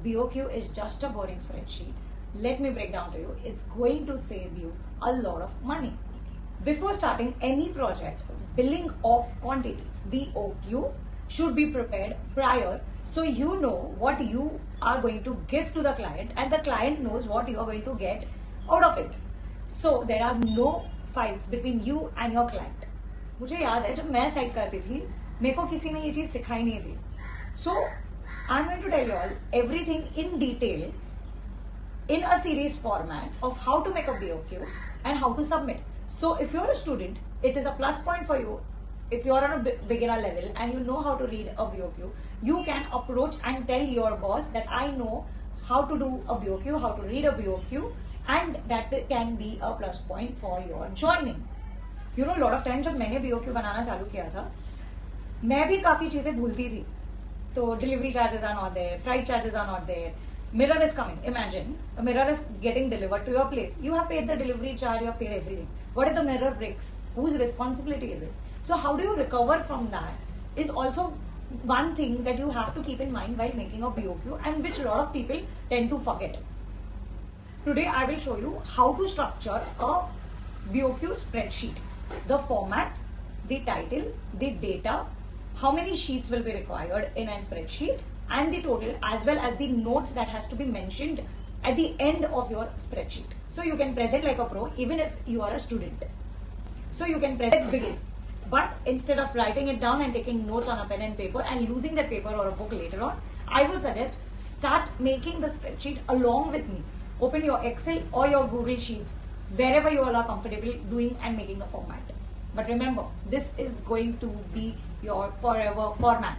BOQ is just a boring spreadsheet, let me break down to you. It's going to save you a lot of money. Before starting any project, billing of quantity BOQ should be prepared prior, so you know what you are going to give to the client and the client knows what you are going to get out of it. So there are no fights between you and your client. मुझे याद है जब मैं site करती थी मेरे को किसी ने ये चीज सिखाई नहीं थी. So I'm going to tell you all everything in detail in a series format of how to make a BOQ and how to submit. So if you're a student, it is a plus point for you. If you're on a beginner level and you know how to read a BOQ, you can approach and tell your boss that I know how to do a BOQ, how to read a BOQ, and that can be a plus point for your joining. You know, a lot of times जब मैंने BOQ बनाना चालू किया था, मैं भी काफी चीजें भूलती थी. तो delivery charges are not there, freight charges are not there. Mirror is coming. Imagine a mirror is getting delivered to your place. You have paid the delivery charge, you have paid everything. What if the mirror breaks? Whose responsibility is it? So how do you recover from that is also one thing that you have to keep in mind while making a BOQ, and which a lot of people tend to forget. Today I will show you how to structure a BOQ spreadsheet. The format, the title, the data, how many sheets will be required in a spreadsheet, and the total, as well as the notes that has to be mentioned at the end of your spreadsheet. So you can present like a pro even if you are a student. So you can present. Let's begin. But instead of writing it down and taking notes on a pen and paper and losing that paper or a book later on, I will suggest start making the spreadsheet along with me. Open your Excel or your Google Sheets, wherever you all are comfortable doing and making the format. But remember, this is going to be your forever format.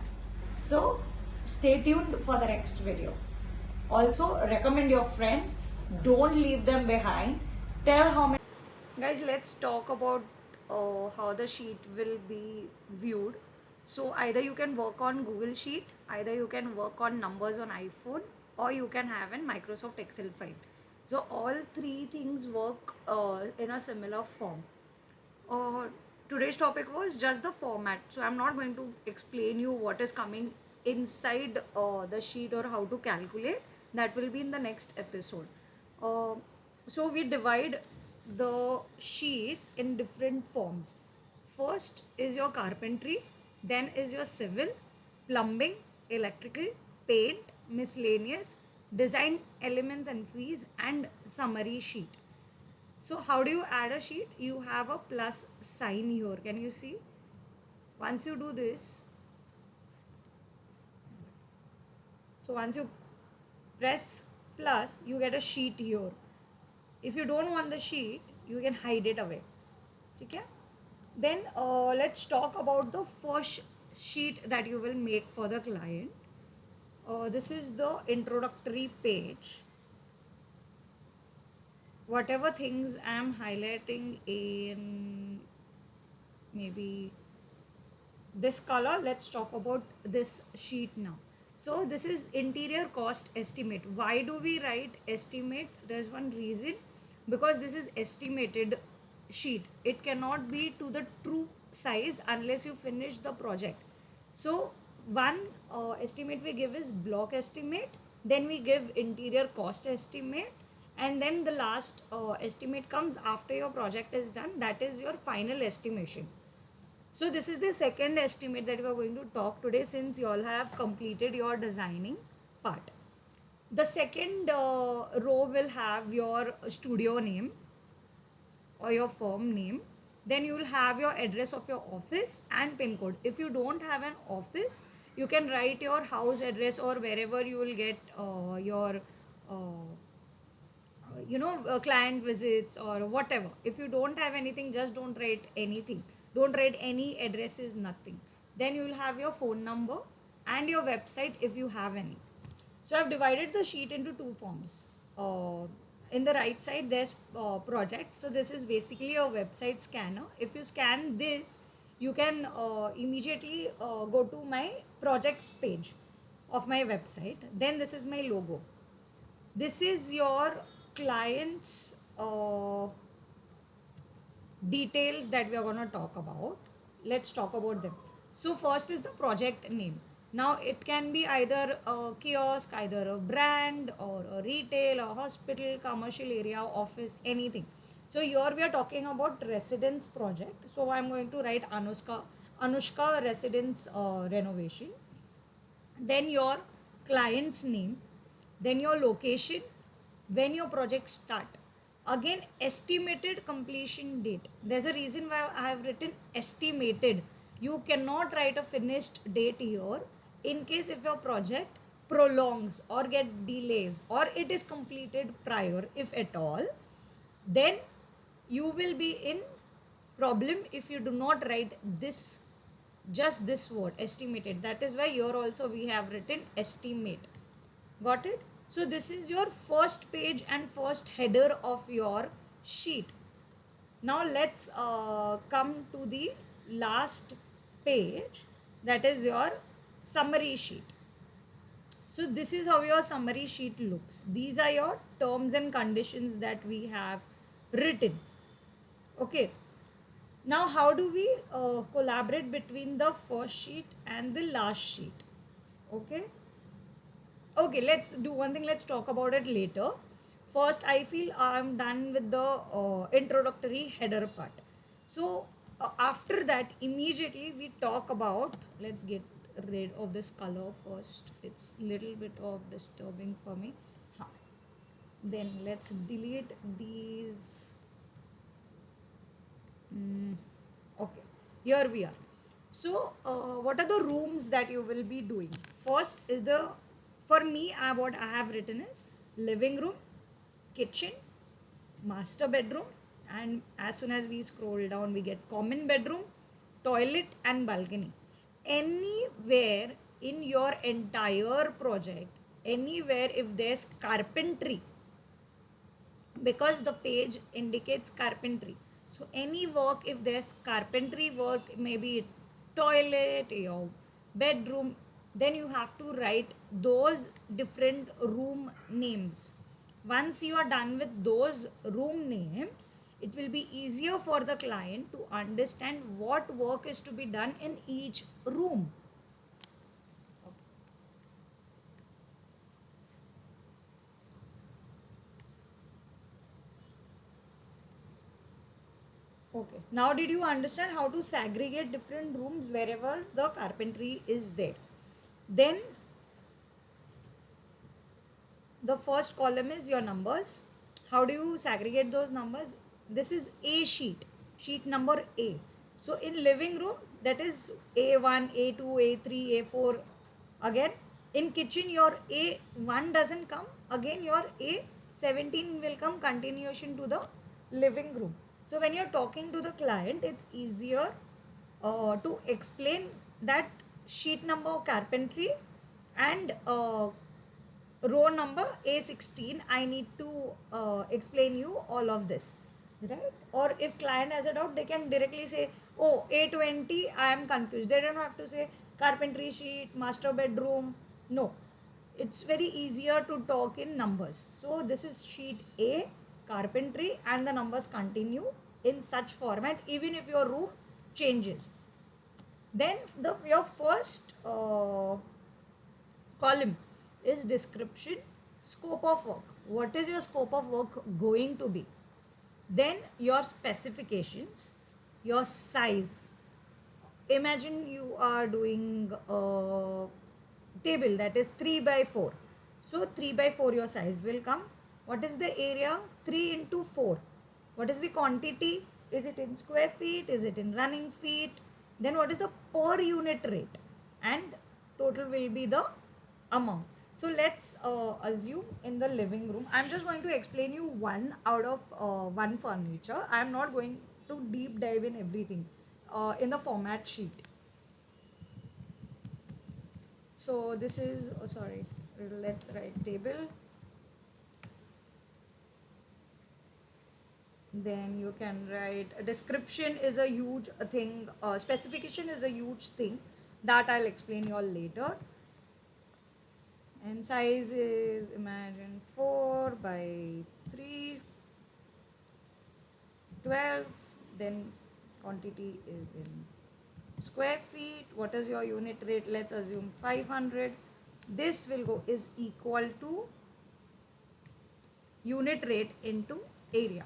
So stay tuned for the next video. Also recommend your friends, don't leave them behind. Tell how many. Guys, let's talk about how the sheet will be viewed. So either you can work on Google Sheet, either you can work on numbers on iPhone, or you can have a Microsoft Excel file. So all three things work in a similar form. Today's topic was just the format, so I'm not going to explain you what is coming inside the sheet or how to calculate. That will be in the next episode. So we divide the sheets in different forms. First is your carpentry, then is your civil, plumbing, electrical, paint, miscellaneous, design elements and fees, and summary sheet. So how do you add a sheet? You have a plus sign here. Can you see? Once you do this, so once you press plus, you get a sheet here. If you don't want the sheet, you can hide it away. Okay? Then let's talk about the first sheet that you will make for the client. This is the introductory page. Whatever things I am highlighting in maybe this color, let's talk about this sheet now. So this is interior cost estimate. Why do we write estimate? There's one reason, because this is estimated sheet. It cannot be to the true size unless you finish the project. So one estimate we give is block estimate, then we give interior cost estimate, and then the last estimate comes after your project is done. That is your final estimation. So this is the second estimate that we are going to talk today, since you all have completed your designing part. The second row will have your studio name or your firm name. Then you will have your address of your office and pin code. If you don't have an office, you can write your house address or wherever you will get your client visits or whatever. If you don't have anything, just don't write anything. Don't write any addresses, nothing. Then you will have your phone number and your website if you have any. So I've divided the sheet into two forms. In the right side there's project. So this is basically a website scanner. If you scan this, you can immediately go to my projects page of my website. Then this is my logo. This is your client's details that we are going to talk about. Let's talk about them. So first is the project name. Now it can be either a kiosk, either a brand or a retail, a hospital, commercial area, office, anything. So here we are talking about residence project. So I'm going to write Anushka residence renovation, then your client's name, then your location, when your project start. Again, estimated completion date. There's a reason why I have written estimated. You cannot write a finished date here in case if your project prolongs or get delays or it is completed prior, if at all, then you will be in problem if you do not write this, just this word estimated. That is why here also we have written estimate. Got it? So this is your first page and first header of your sheet. Now let's come to the last page, that is your summary sheet. So this is how your summary sheet looks. These are your terms and conditions that we have written. Okay. Now how do we collaborate between the first sheet and the last sheet? Okay. Okay, let's do one thing. Let's talk about it later. First, I feel I'm done with the introductory header part. So, after that, immediately we talk about, let's get rid of this color first. It's little bit of disturbing for me. Huh. Then let's delete these. Okay, here we are. So, what are the rooms that you will be doing? First is the, for me, what I have written is living room, kitchen, master bedroom, and as soon as we scroll down, we get common bedroom, toilet, and balcony. Anywhere in your entire project, anywhere if there's carpentry, because the page indicates carpentry, so any work if there's carpentry work, maybe toilet, your bedroom, then you have to write those different room names. Once you are done with those room names, it will be easier for the client to understand what work is to be done in each room. Okay. Now, did you understand how to segregate different rooms wherever the carpentry is there? Then, the first column is your numbers. How do you segregate those numbers? This is A sheet, sheet number A. So, in living room, that is A1, A2, A3, A4. Again, in kitchen, your A1 doesn't come. Again, your A17 will come, continuation to the living room. So, when you're talking to the client, it's easier to explain that sheet number carpentry and row number A16. I need to explain you all of this, right? Or if client has a doubt, they can directly say, oh, A20, I am confused. They don't have to say carpentry sheet, master bedroom. No, it's very easier to talk in numbers. So this is sheet A, carpentry, and the numbers continue in such format even if your room changes. Then your first column is description, scope of work. What is your scope of work going to be? Then your specifications, your size. Imagine you are doing a table that is 3 by 4. So 3 by 4 your size will come. What is the area? 3 into 4. What is the quantity? Is it in square feet? Is it in running feet? Then what is the per unit rate? And total will be the amount. So let's assume in the living room. I'm just going to explain you one out of one furniture. I'm not going to deep dive in everything in the format sheet. So this is, oh, sorry, let's write table. Then you can write a description is a huge thing, specification is a huge thing that I'll explain you all later. And size is, imagine, 4 by 3, 12. Then quantity is in square feet. What is your unit rate? Let's assume 500. This will go is equal to unit rate into area.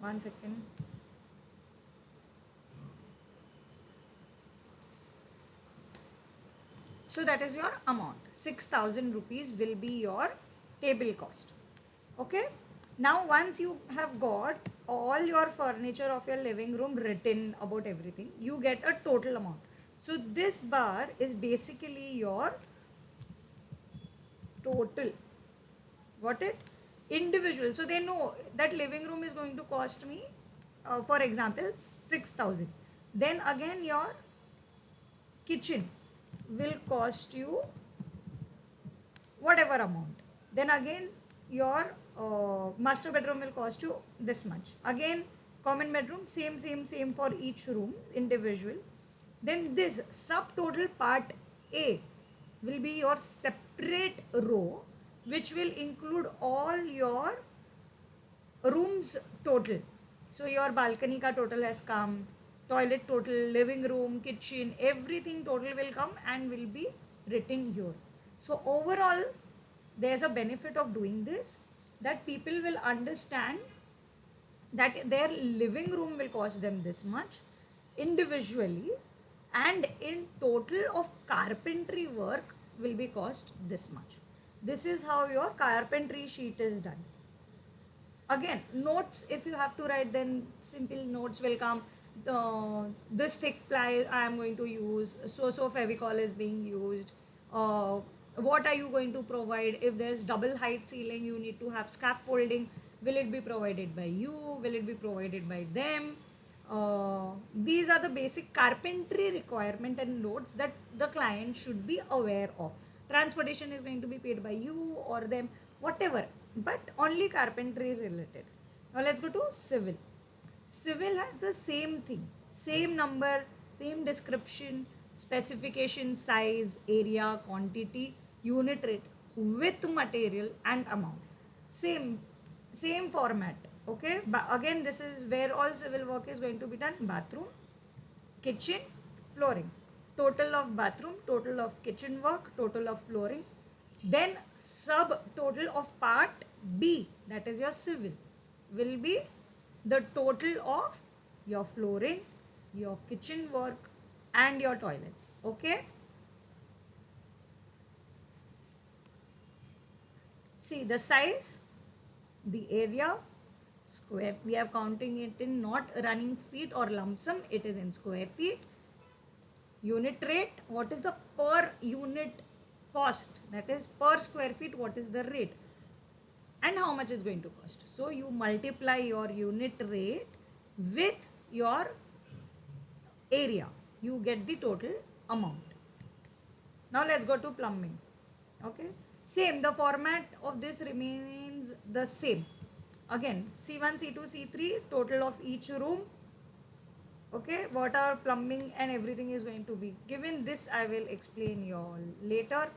One second. So that is your amount. 6,000 rupees will be your table cost. Okay. Now once you have got all your furniture of your living room written about everything, you get a total amount. So this bar is basically your total. Got it? Individual. So they know that living room is going to cost me, for example, 6,000. Then again your kitchen will cost you whatever amount. Then again your master bedroom will cost you this much. Again common bedroom, same for each room individual. Then this subtotal part A will be your separate row, which will include all your rooms total. So your balcony ka total has come, toilet total, living room, kitchen, everything total will come and will be written here. So overall, there's a benefit of doing this, that people will understand that their living room will cost them this much individually, and in total of carpentry work will be cost this much. This is how your carpentry sheet is done. Again, notes, if you have to write, then simple notes will come. This thick ply I am going to use, so Fevicol is being used. What are you going to provide? If there's double height ceiling, you need to have scaffolding. Will it be provided by you? Will it be provided by them? These are the basic carpentry requirement and notes that the client should be aware of. Transportation is going to be paid by you or them, whatever, but only carpentry related. Now let's go to civil. Civil has the same thing, same number, same description, specification, size, area, quantity, unit rate with material and amount. Same format. Okay, but again, this is where all civil work is going to be done. Bathroom, kitchen, flooring. Total of bathroom, total of kitchen work, total of flooring. Then subtotal of part B, that is your civil, will be the total of your flooring, your kitchen work and your toilets. Okay. See the size, the area, square, we are counting it in not running feet or lump sum, it is in square feet. Unit rate, what is the per unit cost, that is per square feet, what is the rate and how much is going to cost. So you multiply your unit rate with your area, you get the total amount. Now let's go to plumbing. Okay, same, the format of this remains the same. Again, C1, C2, C3, total of each room. Okay, what are plumbing and everything is going to be given. This I will explain you all later.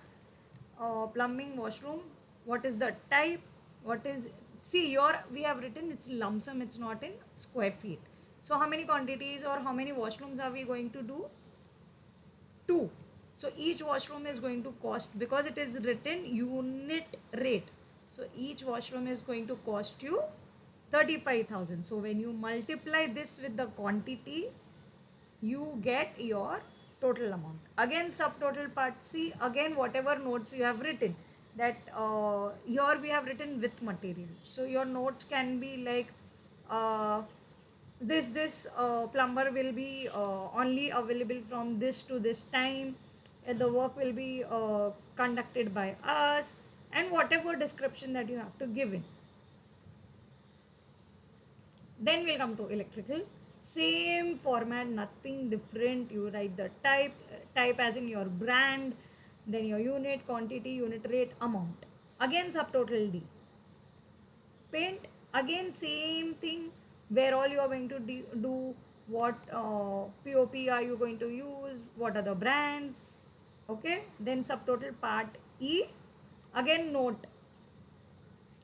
Plumbing, washroom, what is the type, what is, see your, we have written it's lump sum, it's not in square feet. So how many quantities or how many washrooms are we going to do? 2. So each washroom is going to cost, because it is written unit rate, so each washroom is going to cost you 35,000. So when you multiply this with the quantity, you get your total amount. Again, subtotal part C, again whatever notes you have written, that here we have written with material. So your notes can be like this plumber will be only available from this to this time, the work will be conducted by us, and whatever description that you have to give in. Then we'll come to electrical. Same format, nothing different. You write the type as in your brand, then your unit, quantity, unit rate, amount. Again subtotal D. Paint, again same thing, where all you are going to do, what POP are you going to use, what are the brands. Okay, then subtotal part E, again note,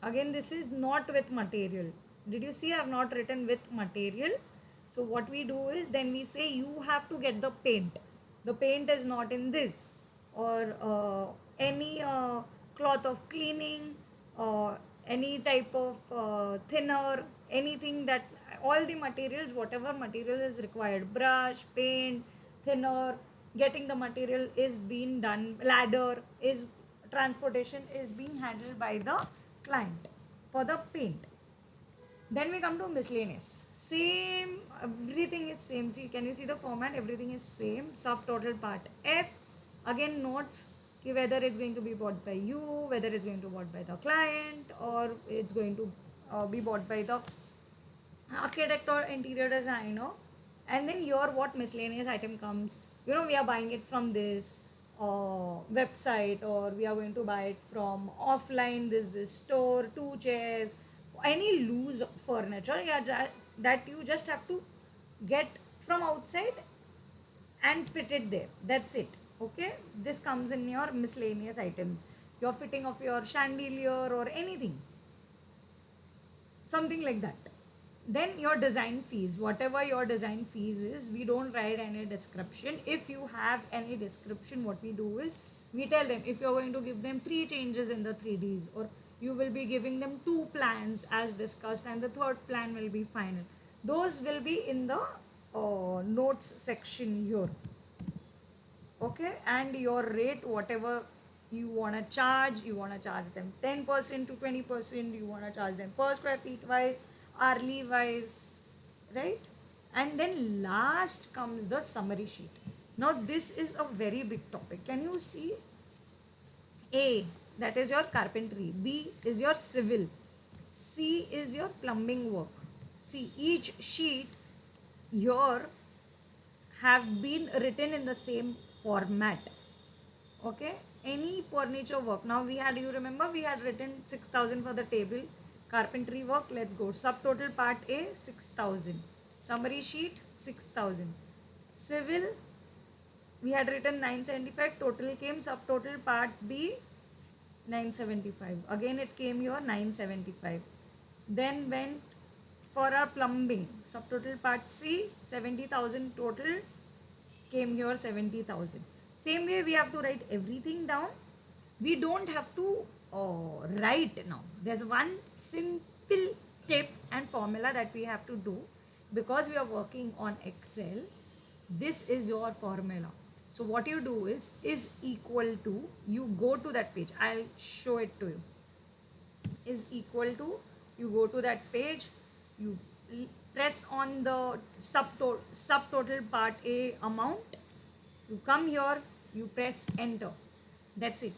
Again, this is not with material. Did you see I have not written with material? So what we do is then we say you have to get the paint. The paint is not in this, or any cloth of cleaning, or any type of thinner, anything that, all the materials, whatever material is required, brush, paint, thinner, getting the material is being done, ladder is, transportation is being handled by the client for the paint. Then we come to miscellaneous. Same, everything is same. See, can you see the format? Everything is same. Subtotal part F. Again, notes ki whether it's going to be bought by you, whether it's going to be bought by the client, or it's going to be bought by the architect or interior designer. And then your what miscellaneous item comes. You know, we are buying it from this website, or we are going to buy it from offline, this store, two chairs, any loose furniture, yeah, that you just have to get from outside and fit it there. That's it. Okay, this comes in your miscellaneous items, your fitting of your chandelier or anything, something like that. Then your design fees, whatever your design fees is, we don't write any description. If you have any description, what we do is we tell them if you're going to give them 3 changes in the 3Ds, or you will be giving them 2 plans as discussed, and the third plan will be final. Those will be in the notes section here. Okay, and your rate, whatever you want to charge, you want to charge them 10% to 20%, you want to charge them per square feet wise, hourly wise, right? And then last comes the summary sheet. Now this is a very big topic. Can you see? A, that is your carpentry. B is your civil. C is your plumbing work. See, each sheet here have been written in the same format. Okay, any furniture work. Now we had, you remember we had written 6,000 for the table. Carpentry work, let's go. Subtotal part A 6,000. Summary sheet 6,000. Civil, we had written 975. Total came. Subtotal part B 975. Again it came here 975. Then went for our plumbing. Subtotal part C 70,000. Total came here 70,000. Same way we have to write everything down. We don't have to write now. There's one simple tip and formula that we have to do, because we are working on Excel. This is your formula. So what you do is equal to, you go to that page. I'll show it to you. Is equal to, you go to that page, you press on the subtotal part A amount, you come here, you press enter. That's it.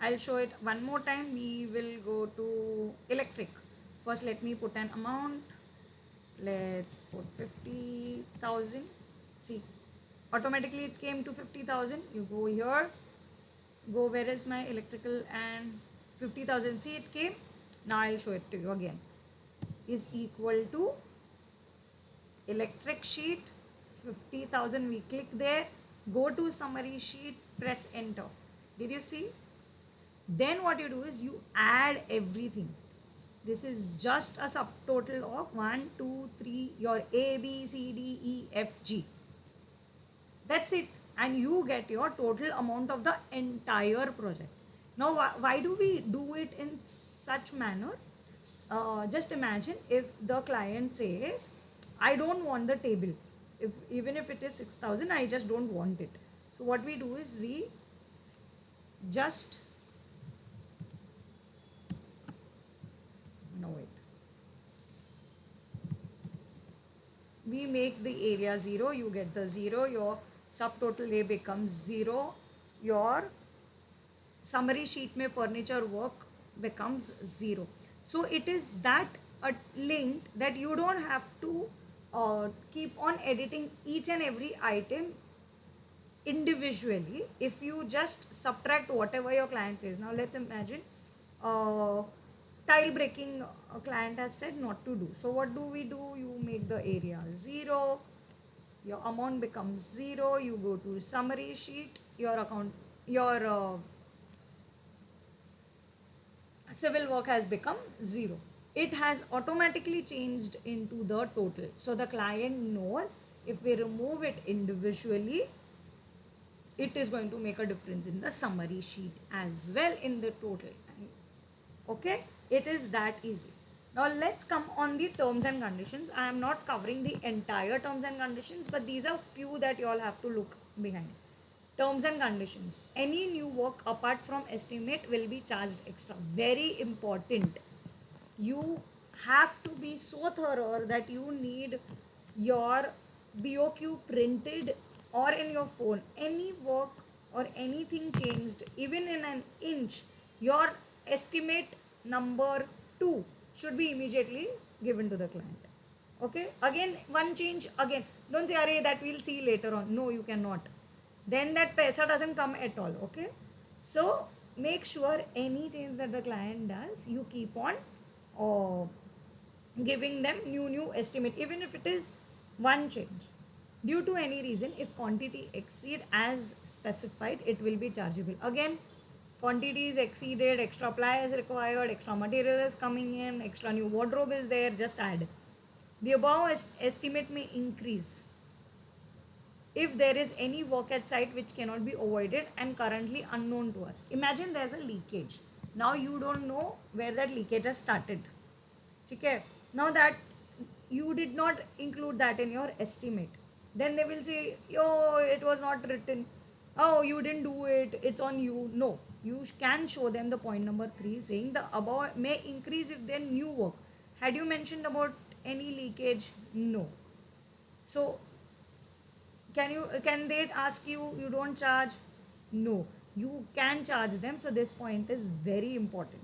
I'll show it one more time. We will go to electric. First let me put an amount. Let's put 50,000. See, automatically it came to 50,000. You go here, go where is my electrical, and 50,000. See, it came. Now I'll show it to you again. Is equal to electric sheet 50,000. We click there, go to summary sheet, press enter. Did you see? Then what you do is you add everything. This is just a subtotal of 1, 2, 3, your A, B, C, D, E, F, G. That's it. And you get your total amount of the entire project. Now, why do we do it in such manner? Just imagine if the client says, I don't want the table. Even if it is 6,000, I just don't want it. So what we do is we just, no wait, we make the area 0, you get the 0, your subtotal A becomes 0, your summary sheet mein furniture work becomes 0. So it is that linked that you don't have to keep on editing each and every item individually. If you just subtract whatever your client says. Now let's imagine tile breaking a client has said not to do. So what do? You make the area 0, your amount becomes 0, you go to summary sheet, your account, your civil work has become zero. It has automatically changed into the total. So the client knows if we remove it individually, it is going to make a difference in the summary sheet as well in the total. Okay, it is that easy. Now let's come on the terms and conditions. I am not covering the entire terms and conditions, but these are few that you all have to look behind. Terms and conditions. Any new work apart from estimate will be charged extra. Very important. You have to be so thorough that you need your BOQ printed or in your phone. Any work or anything changed, even in an inch, your estimate number 2 should be immediately given to the client. Okay, again one change, again don't say array that we'll see later on. No, you cannot. Then that paisa doesn't come at all. Okay, so make sure any change that the client does, you keep on uh, giving them new estimate, even if it is one change. Due to any reason, if quantity exceed as specified, it will be chargeable. Again, quantity is exceeded, extra ply is required, extra material is coming in, extra new wardrobe is there, just add. The above estimate may increase if there is any work at site which cannot be avoided and currently unknown to us. Imagine there's a leakage. Now you don't know where that leakage has started. Okay. Now that you did not include that in your estimate, then they will say, "Yo, it was not written. Oh, you didn't do it. It's on you." No, you can show them the point number 3 saying the above may increase if then new work. Had you mentioned about any leakage? No. So can they ask you don't charge? No, you can charge them. So this point is very important.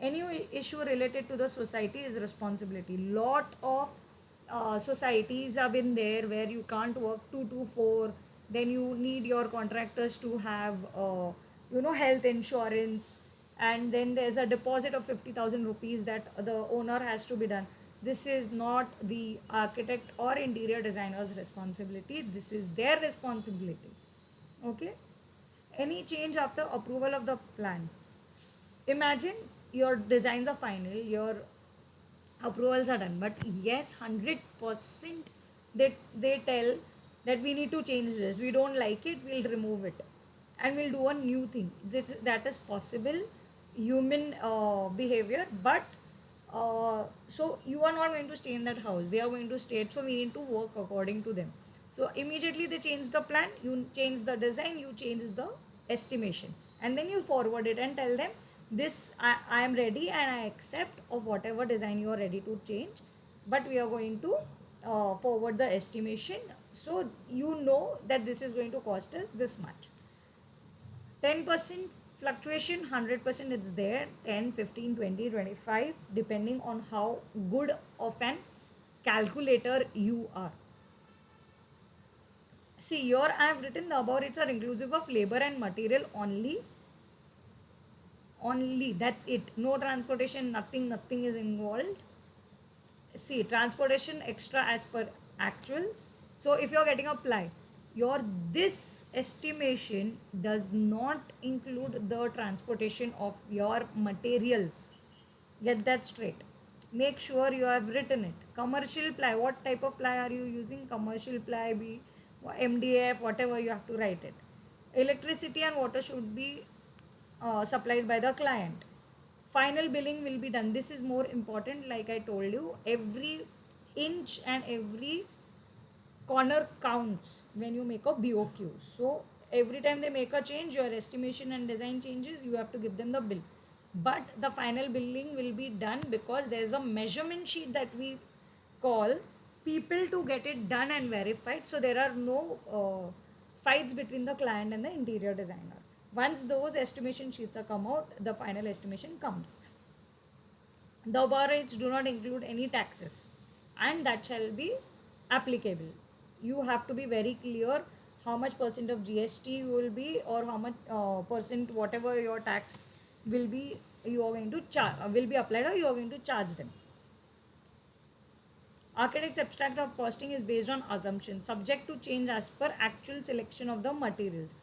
Any issue related to the society is responsibility. Lot of societies have been there where you can't work 2 to 4, then you need your contractors to have health insurance, and then there's a deposit of 50,000 rupees that the owner has to be done. This is not the architect or interior designer's responsibility, this is their responsibility. Okay, any change after approval of the plan. Imagine your designs are final, your approvals are done, but yes, 100% they tell that we need to change this, we don't like it, we'll remove it and we'll do a new thing. That is possible, human behavior, but so you are not going to stay in that house, they are going to stay, so we need to work according to them. So immediately they change the plan, you change the design, you change the estimation, and then you forward it and tell them this, I am ready and I accept of whatever design you are ready to change, but we are going to forward the estimation, so you know that this is going to cost us this much. 10% fluctuation, 100% it's there, 10, 15, 20, 25, depending on how good of an calculator you are. See, here I have written the above rates are inclusive of labor and material only. Only, that's it. No transportation, nothing is involved. See, transportation extra as per actuals. So if you're getting a ply, your this estimation does not include the transportation of your materials. Get that straight. Make sure you have written it. Commercial ply, what type of ply are you using? Commercial ply, MDF, whatever, you have to write it. Electricity and water should be supplied by the client. Final billing will be done. This is more important, like I told you, every inch and every corner counts when you make a BOQ. So every time they make a change, your estimation and design changes, you have to give them the bill. But the final billing will be done because there's a measurement sheet that we call people to get it done and verified. So there are no fights between the client and the interior designer. Once those estimation sheets are come out, the final estimation comes. The above rates do not include any taxes, and that shall be applicable. You have to be very clear how much percent of GST you will be, or how much percent whatever your tax will be, you are going to will be applied, or you are going to charge them. Architect's abstract of costing is based on assumptions, subject to change as per actual selection of the materials.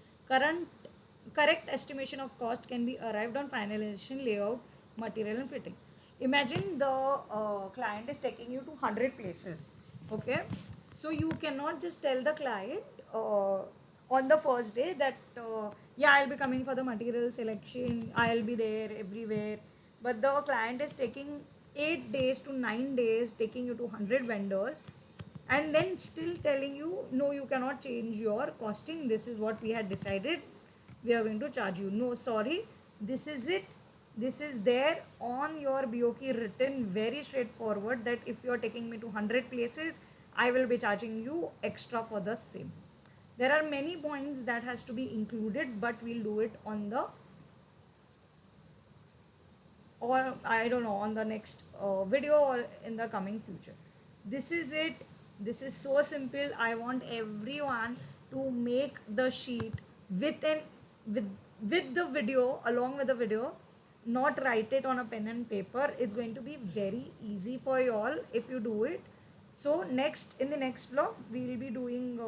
Correct estimation of cost can be arrived on finalization layout material and fitting. Imagine the client is taking you to 100 places. Okay, so you cannot just tell the client on the first day that yeah, I'll be coming for the material selection, I'll be there everywhere. But the client is taking 8 days to 9 days, taking you to 100 vendors, and then still telling you no, you cannot change your costing, this is what we had decided, we are going to charge you. No, sorry, this is it. This is there on your BOK written very straightforward that if you are taking me to 100 places, I will be charging you extra for the same. There are many points that has to be included, but we'll do it on the, or I don't know, on the next video or in the coming future. This is it. This is so simple. I want everyone to make the sheet with an with with the video, along with the video, not write it on a pen and paper. It's going to be very easy for you all if you do it. So next, in the next vlog we will be doing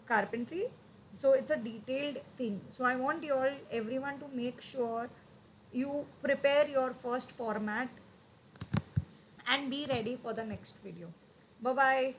carpentry, so it's a detailed thing. So I want you all, everyone, to make sure you prepare your first format and be ready for the next video. Bye bye.